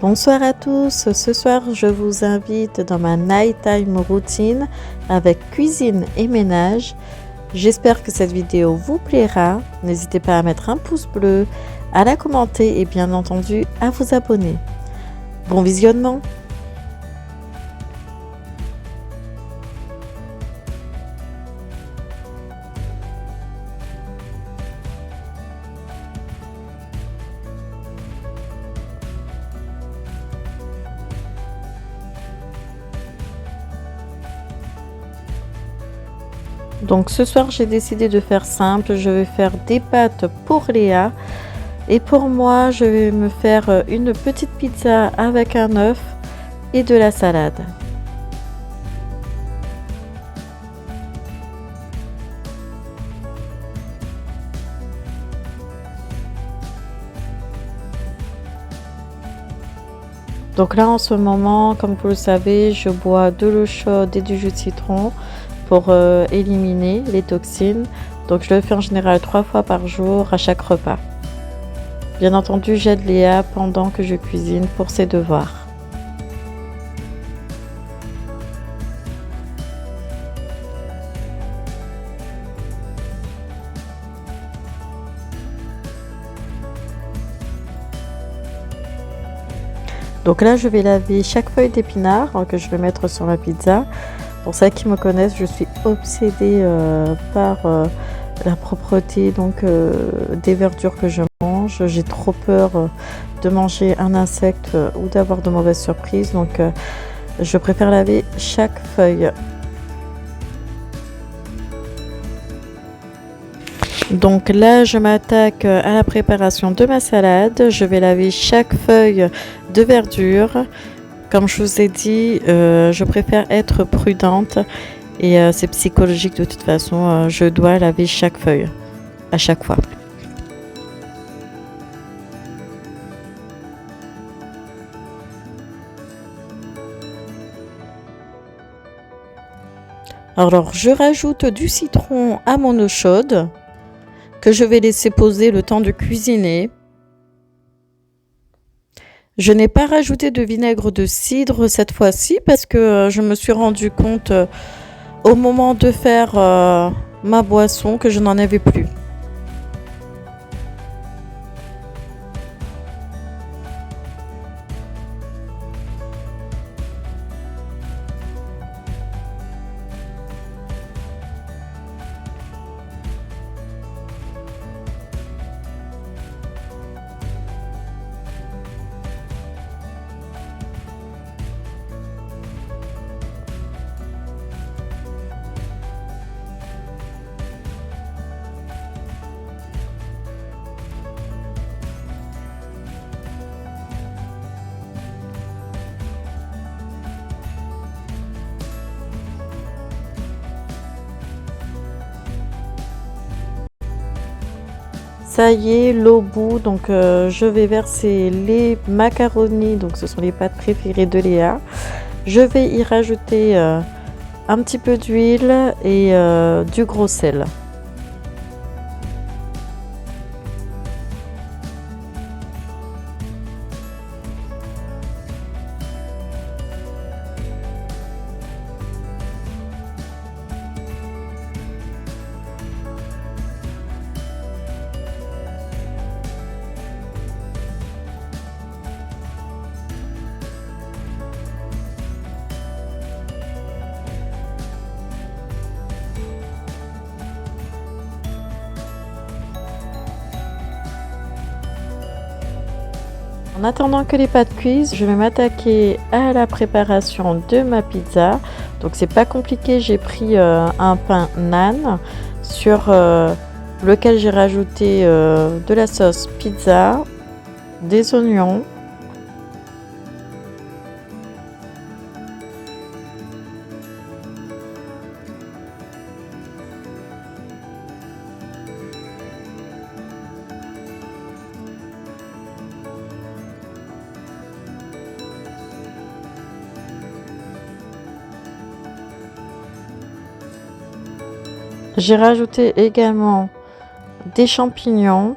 Bonsoir à tous, ce soir je vous invite dans ma nighttime routine avec cuisine et ménage. J'espère que cette vidéo vous plaira. N'hésitez pas à mettre un pouce bleu, à la commenter et bien entendu à vous abonner. Bon visionnement! Donc ce soir j'ai décidé de faire simple, je vais faire des pâtes pour Léa et pour moi je vais me faire une petite pizza avec un œuf et de la salade. Donc là en ce moment, comme vous le savez, je bois de l'eau chaude et du jus de citron pour éliminer les toxines. Donc je le fais en général 3 fois par jour à chaque repas. Bien entendu, j'aide Léa pendant que je cuisine pour ses devoirs. Donc là, je vais laver chaque feuille d'épinard que je vais mettre sur ma pizza. Pour ceux qui me connaissent, je suis obsédée par la propreté des verdures que je mange. J'ai trop peur de manger un insecte ou d'avoir de mauvaises surprises. Donc je préfère laver chaque feuille. Donc là, je m'attaque à la préparation de ma salade. Je vais laver chaque feuille de verdure. Comme je vous ai dit, je préfère être prudente et c'est psychologique de toute façon. Je dois laver chaque feuille à chaque fois. Alors, je rajoute du citron à mon eau chaude que je vais laisser poser le temps de cuisiner. Je n'ai pas rajouté de vinaigre de cidre cette fois-ci parce que je me suis rendu compte au moment de faire ma boisson que je n'en avais plus. Ça y est, l'eau bout, donc je vais verser les macaronis, donc ce sont les pâtes préférées de Léa. Je vais y rajouter un petit peu d'huile et du gros sel. En attendant que les pâtes cuisent, je vais m'attaquer à la préparation de ma pizza. Donc c'est pas compliqué, j'ai pris un pain naan sur lequel j'ai rajouté de la sauce pizza, des oignons, j'ai rajouté également des champignons,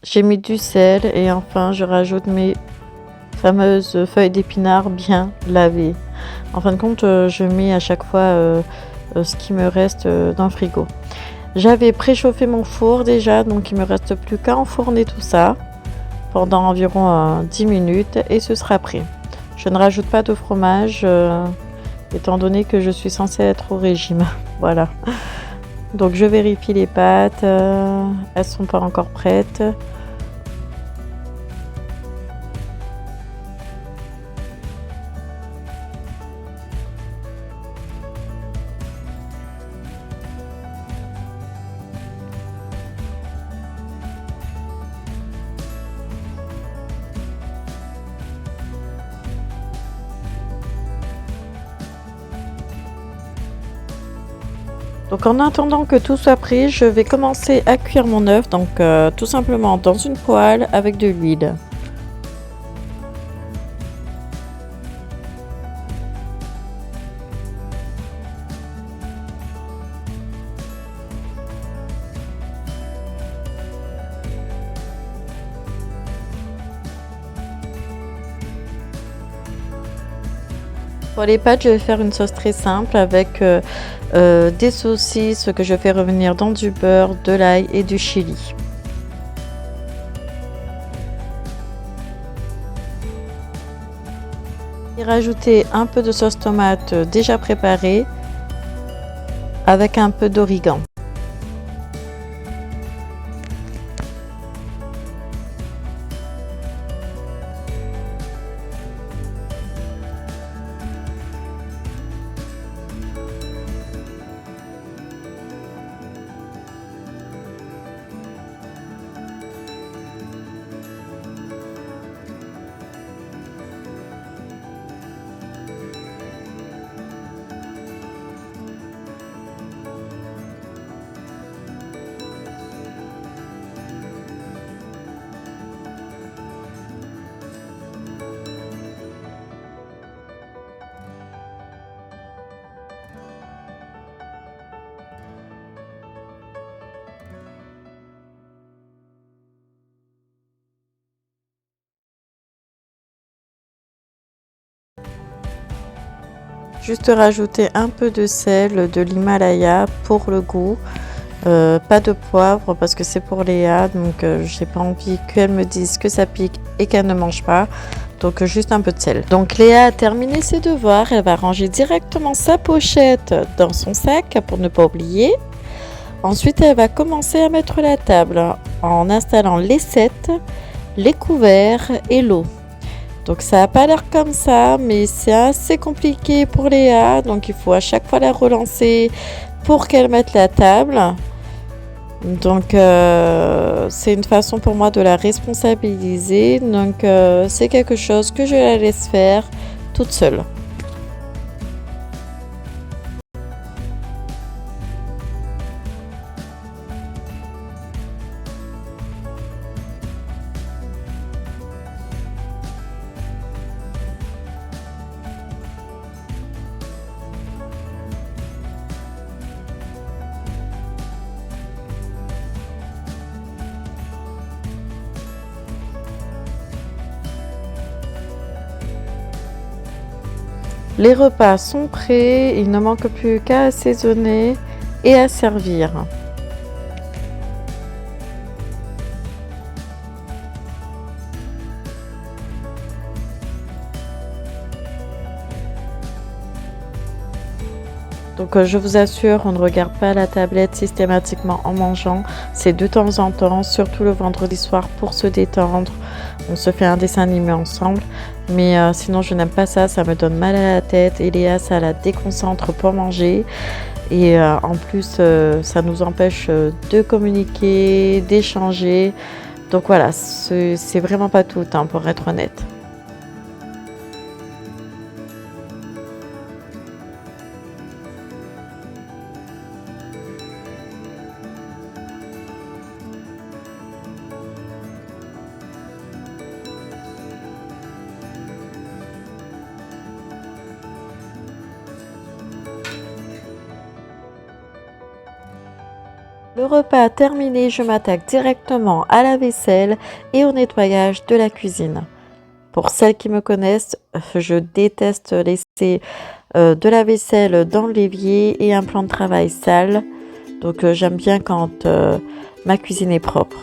J'ai mis du sel et enfin je rajoute mes fameuses feuilles d'épinards bien lavées. En fin de compte, je mets à chaque fois ce qui me reste dans le frigo. J'avais préchauffé mon four déjà, donc il me reste plus qu'à enfourner tout ça pendant environ 10 minutes et ce sera prêt. Je ne rajoute pas de fromage étant donné que je suis censée être au régime. Voilà. Donc je vérifie les pâtes, elles sont pas encore prêtes. Donc en attendant que tout soit prêt, je vais commencer à cuire mon œuf, donc tout simplement dans une poêle avec de l'huile. Pour les pâtes, je vais faire une sauce très simple avec des saucisses que je fais revenir dans du beurre, de l'ail et du chili. Et rajouter un peu de sauce tomate déjà préparée avec un peu d'origan. Juste rajouter un peu de sel de l'Himalaya pour le goût. Pas de poivre parce que c'est pour Léa, donc j'ai pas envie qu'elle me dise que ça pique et qu'elle ne mange pas. Donc juste un peu de sel. Donc Léa a terminé ses devoirs, elle va ranger directement sa pochette dans son sac pour ne pas oublier. Ensuite, elle va commencer à mettre la table en installant les sets, les couverts et l'eau. Donc ça n'a pas l'air comme ça, mais c'est assez compliqué pour Léa. Donc il faut à chaque fois la relancer pour qu'elle mette la table. Donc c'est une façon pour moi de la responsabiliser. Donc c'est quelque chose que je la laisse faire toute seule. Les repas sont prêts, il ne manque plus qu'à assaisonner et à servir. Donc je vous assure, on ne regarde pas la tablette systématiquement en mangeant. C'est de temps en temps, surtout le vendredi soir pour se détendre. On se fait un dessin animé ensemble. Mais sinon, je n'aime pas ça. Ça me donne mal à la tête. Et Léa, ça la déconcentre pour manger. Et en plus, ça nous empêche de communiquer, d'échanger. Donc voilà, c'est vraiment pas tout, hein, pour être honnête. Le repas terminé, je m'attaque directement à la vaisselle et au nettoyage de la cuisine. Pour celles qui me connaissent, je déteste laisser de la vaisselle dans l'évier et un plan de travail sale. Donc j'aime bien quand ma cuisine est propre.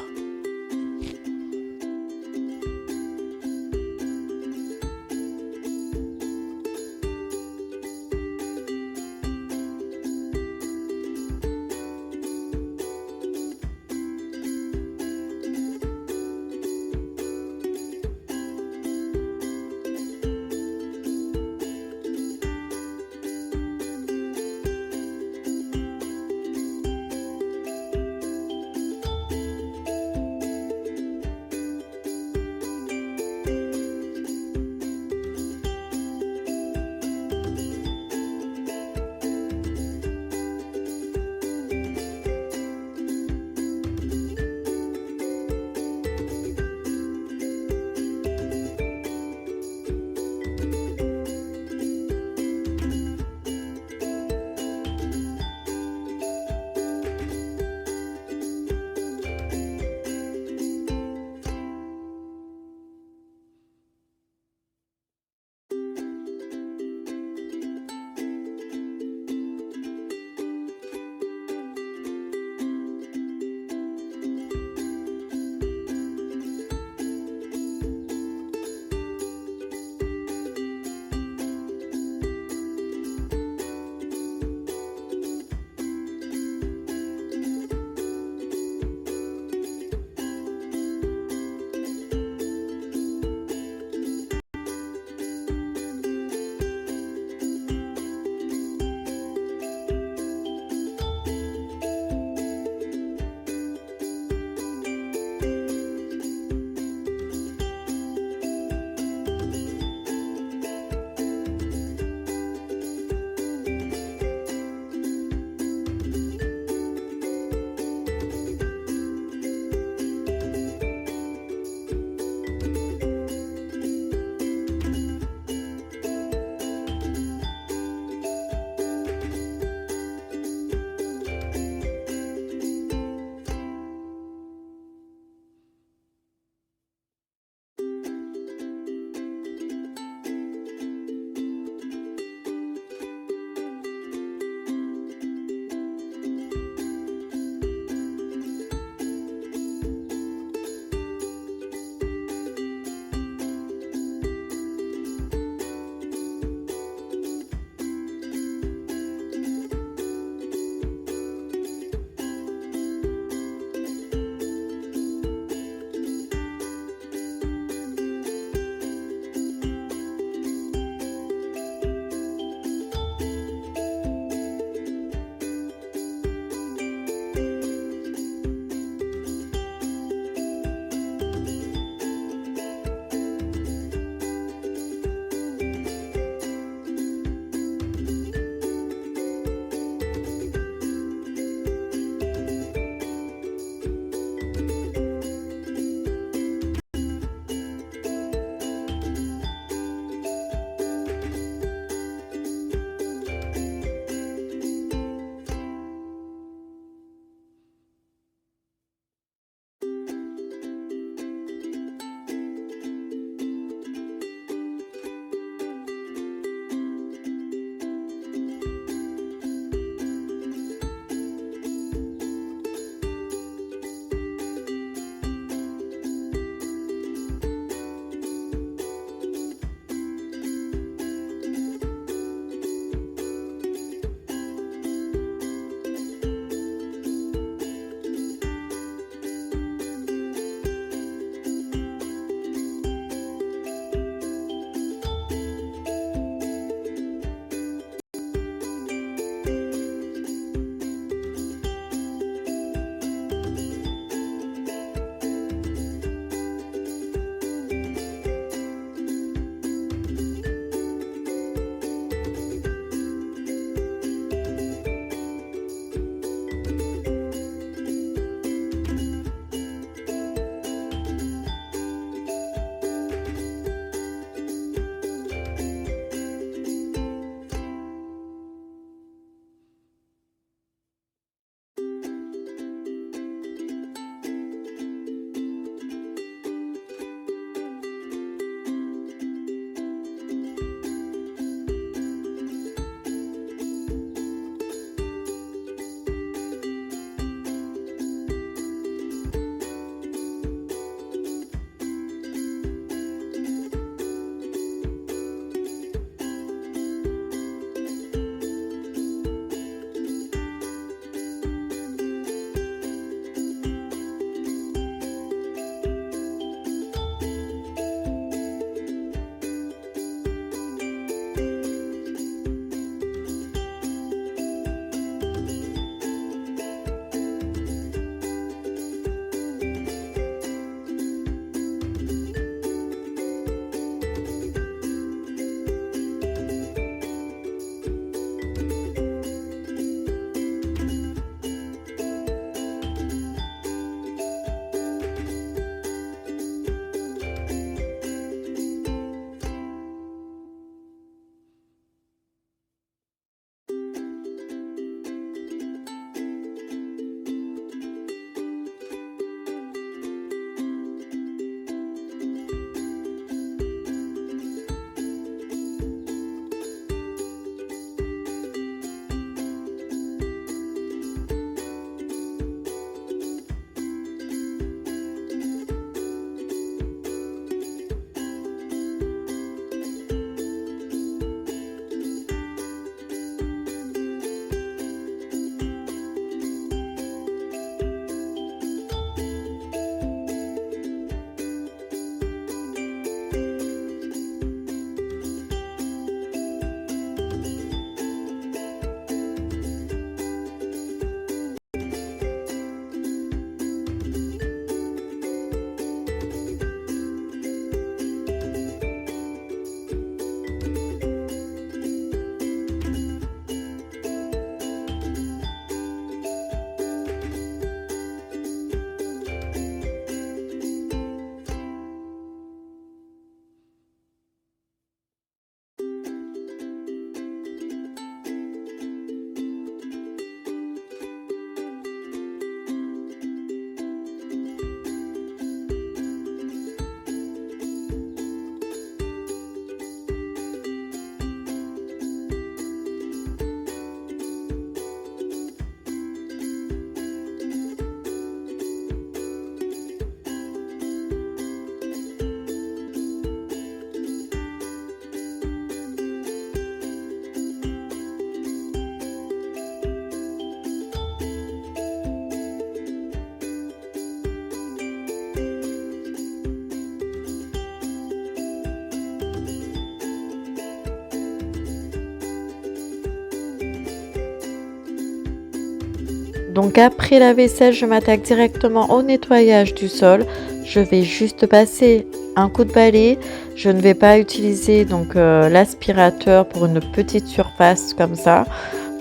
Donc après la vaisselle, je m'attaque directement au nettoyage du sol. Je vais juste passer un coup de balai. Je ne vais pas utiliser donc l'aspirateur pour une petite surface comme ça.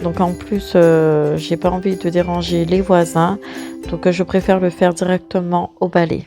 Donc en plus, j'ai pas envie de déranger les voisins. Donc je préfère le faire directement au balai.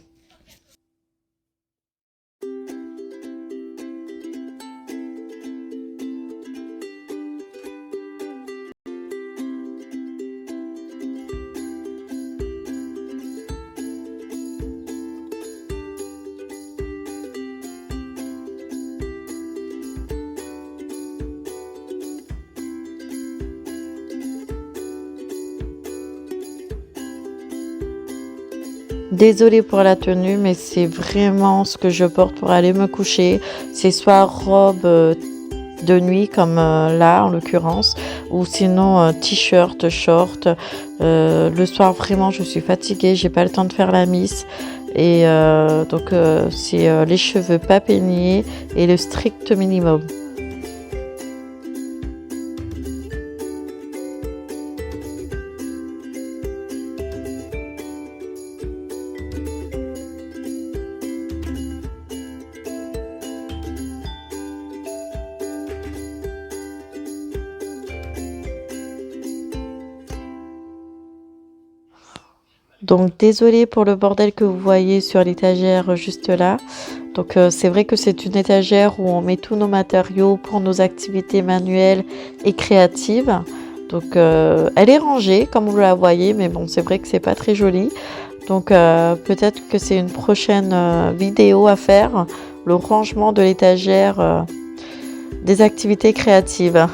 Désolée pour la tenue, mais c'est vraiment ce que je porte pour aller me coucher. C'est soit robe de nuit, comme là en l'occurrence, ou sinon t-shirt, short. Le soir, vraiment, je suis fatiguée, j'ai pas le temps de faire la miss. Et donc, c'est les cheveux pas peignés et le strict minimum. Donc désolée pour le bordel que vous voyez sur l'étagère juste là. Donc c'est vrai que c'est une étagère où on met tous nos matériaux pour nos activités manuelles et créatives. Donc elle est rangée comme vous la voyez, mais bon c'est vrai que c'est pas très joli. Donc peut-être que c'est une prochaine vidéo à faire, le rangement de l'étagère des activités créatives.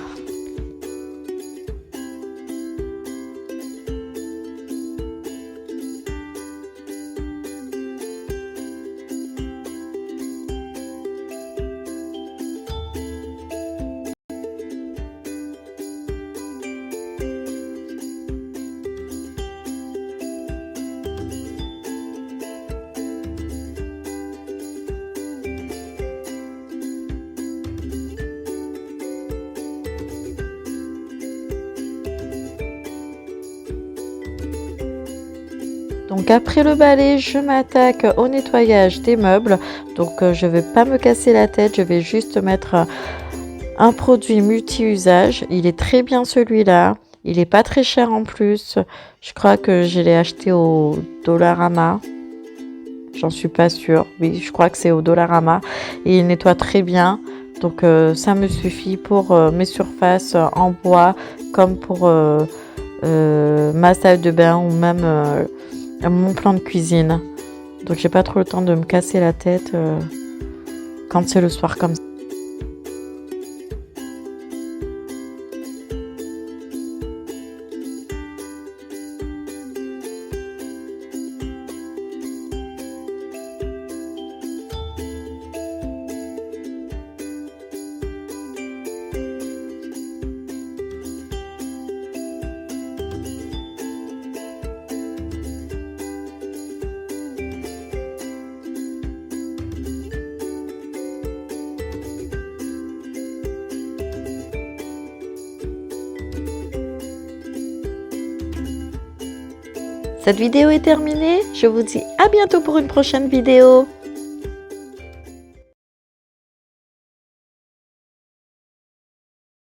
Donc après le balai, je m'attaque au nettoyage des meubles. Donc je ne vais pas me casser la tête, je vais juste mettre un produit multi-usage. Il est très bien celui-là. Il n'est pas très cher en plus. Je crois que je l'ai acheté au Dollarama. J'en suis pas sûre. Oui, je crois que c'est au Dollarama. Et il nettoie très bien. Donc ça me suffit pour mes surfaces en bois, comme pour ma salle de bain ou même mon plan de cuisine. Donc j'ai pas trop le temps de me casser la tête quand c'est le soir comme ça. Cette vidéo est terminée. Je vous dis à bientôt pour une prochaine vidéo.